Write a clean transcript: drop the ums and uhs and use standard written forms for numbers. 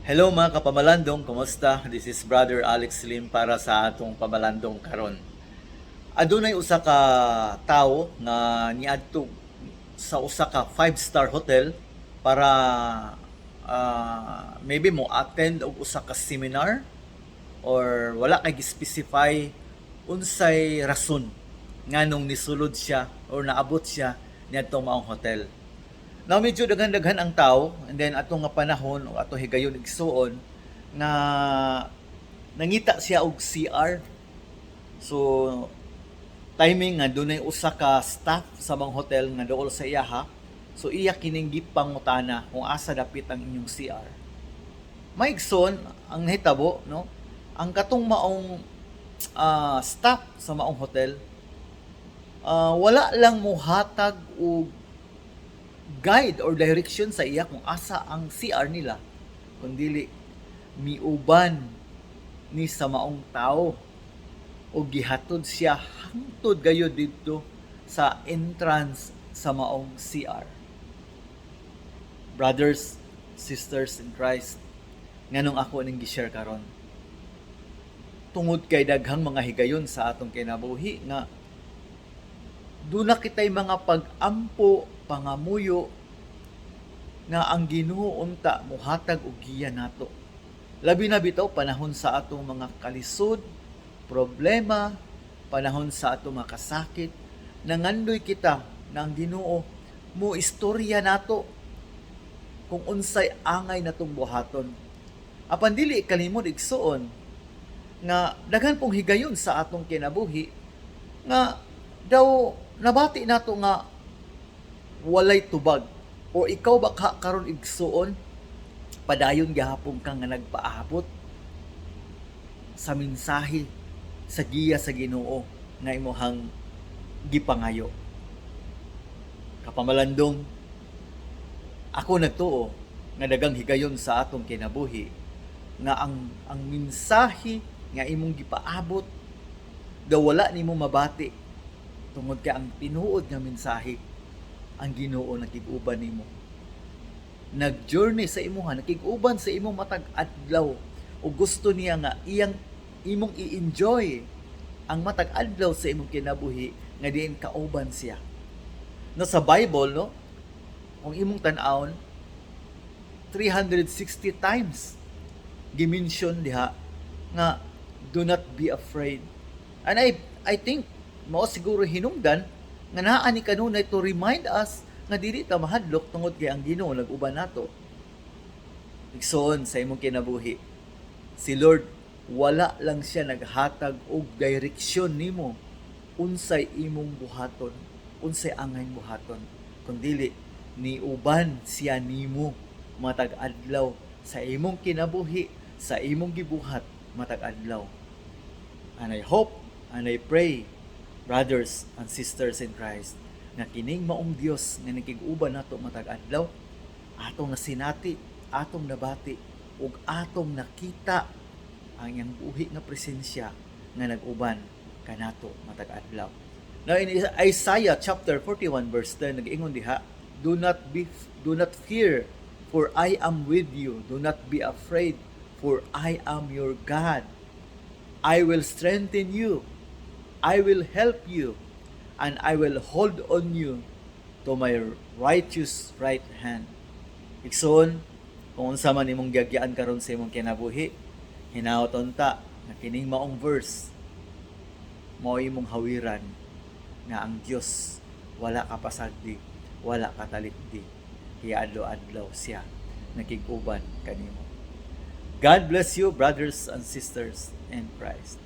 Hello mga kapamalandong, kumusta? This is Brother Alex Lim para sa atong pamalandong karon. Adunay usa ka tawo nga niadto sa usa ka five-star hotel para maybe mo attend og usa ka seminar or wala kay specify unsay rason nganong nisulod siya or naabot siya niadtong maong hotel. Now medyo daghan-daghan ang tao, and then atong nga panahon o ato higayon igsuon na nangita siya og CR. So timing nga dunay usa ka staff sa mga hotel nga dool sa iyaha. So iya kining gipangutana kung asa dapit ang inyong CR. Maigsoon ang nahitabo, no? Ang katong maong staff sa maong hotel, wala lang mohatag og guide or direction sa iya kung asa ang CR nila, kundili miuban ni sa maong tao o gihatod siya hangtod gayud dito sa entrance sa maong CR. Brothers, sisters in Christ, nganong ako ning gi-share karon, tungod kay daghang mga higayon sa atong kinabuhi nga duna kitay mga pag-ampo, pangamuyo nga ang Ginoo unta mohatag og giya nato. Labi na bitaw panahon sa atong mga kalisod, problema, panahon sa atong mga kasakit, nangandoy kita na ang Ginoo mo istorya nato kung unsay angay natong buhaton. Apan dili kalimot igsuon nga daghan pong higayon sa atong kinabuhi nga daw nabati nato nga walay tubag, o ikaw ba karon igsuon padayon gihapon ka nga nagpaabot sa mensahe sa giya sa Ginoo nga imong gipangayo. Kapamalandong, ako nagtuo nga dagang higayon sa atong kinabuhi nga ang mensahe nga imong gipaabot daw wala nimo mabati tungod kay ang tinuod nga mensahe ang Ginoo nakig-uban nimo. Nag-journey sa imuha, nakig-uban sa imong matag adlaw o gusto niya nga imong i-enjoy ang matag adlaw sa imong kinabuhi nga diin kauban siya. No, sa Bible, no, kung imong tan-awon 360 times gimension diha nga do not be afraid. And I think mao siguro hinungdan nga naa ni kanunay to remind us nga dili ta mahadlok tungod kay ang Ginoo nag-uban nato. Igsoon sa imong kinabuhi, si Lord wala lang siya naghatag og direksyon nimo unsay imong buhaton, unsay angay buhaton, kundi ni uban siya nimo matag adlaw sa imong kinabuhi, sa imong gibuhat matag adlaw. And I hope and I pray, brothers and sisters in Christ, na kining maong Dios nga nakig-uban nato matag adlaw, atong nasinati, atong nabati, ug atong nakita ang iyang buhi nga presensya nga nag-uban kanato matag adlaw. Now in Isaiah chapter 41 verse 10 nag-ingon diha, do not fear, for I am with you. Do not be afraid, for I am your God. I will strengthen you. I will help you, and I will hold on you to my righteous right hand. Igsoon, kung unsa man imong giagyaan karon sa imong kinabuhi, hinaoton ta na kining maong verse mao imong hawiran nga ang Dios wala ka pasagdi, wala ka talikdi, kaya adlaw-adlaw siya nakig-uban kanimo. God bless you, brothers and sisters in Christ.